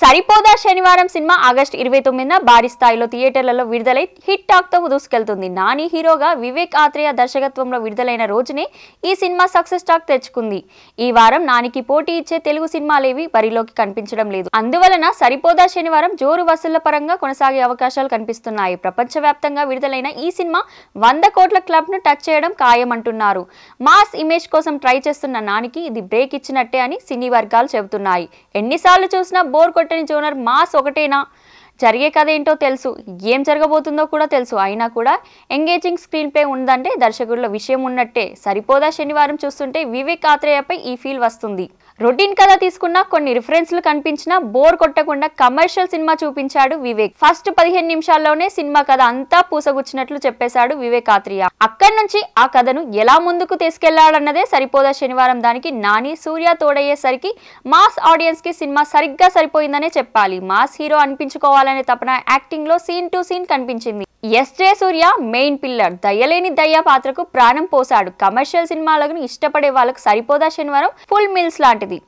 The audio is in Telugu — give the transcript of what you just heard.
సరిపోదా శనివారం సినిమా ఆగస్టు 29న భారీ స్థాయిలో థియేటర్లలో విడుదలై హిట్ టాక్ తో దూసుకెళ్తుంది. నాని హీరోగా వివేక్ ఆత్రేయ దర్శకత్వంలో విడుదలైన రోజునే ఈ సినిమా సక్సెస్ టాక్ తెచ్చుకుంది. ఈ వారం నానికి పోటీ ఇచ్చే తెలుగు సినిమాలేవి బరిలోకి కనిపించడం లేదు. అందువలన సరిపోదా శనివారం జోరు వసూళ్ల పరంగా కొనసాగే అవకాశాలు కనిపిస్తున్నాయి. ప్రపంచవ్యాప్తంగా విడుదలైన ఈ సినిమా 100 కోట్ల క్లబ్ ను టచ్ చేయడం ఖాయమంటున్నారు. మాస్ ఇమేజ్ కోసం ట్రై చేస్తున్న నానికి ఇది బ్రేక్ ఇచ్చినట్టే అని సినీ వర్గాలు చెబుతున్నాయి. ఎన్నిసార్లు చూసినా బోర్ కొట్టని జోనర్ మాస్ ఒకటేనా? జరిగే కథ ఏంటో తెలుసు, ఏం జరగబోతుందో కూడా తెలుసు. అయినా కూడా ఎంగేజింగ్ స్క్రీన్ ప్లే ఉందంటే దర్శకుల విషయం ఉన్నట్టే. సరిపోదా శనివారం చూస్తుంటే వివేక్ ఆత్రేయపై ఈ ఫీల్ వస్తుంది. రొటీన్ కథ తీసుకున్న కొన్ని రిఫరెన్స్లు కనిపించినా బోర్ కొట్టకుండా కమర్షియల్ సినిమా చూపించాడు వివేక్. ఫస్ట్ 15 నిమిషాల్లోనే సినిమా కథ అంతా పూసగుచ్చినట్లు చెప్పేశాడు వివేక్ ఆత్రేయ. అక్కడి నుంచి ఆ కథను ఎలా ముందుకు తీసుకెళ్లాడన్నదే సరిపోదా శనివారం. దానికి నాని సూర్య తోడయ్యేసరికి మాస్ ఆడియన్స్ కి సినిమా సరిగ్గా సరిపోయిందనే చెప్పాలి. మాస్ హీరో అనిపించుకోవాలనే తపన యాక్టింగ్ లో సీన్ టు సీన్ కనిపించింది. ఎస్జే సూర్య మెయిన్ పిల్లర్, దయ్యలేని దయ్య పాత్రకు ప్రాణం పోశాడు. కమర్షియల్ సినిమాలను ఇష్టపడే వాళ్ళకు సరిపోదా శనివారం ఫుల్ మిల్స్ లాంటిది.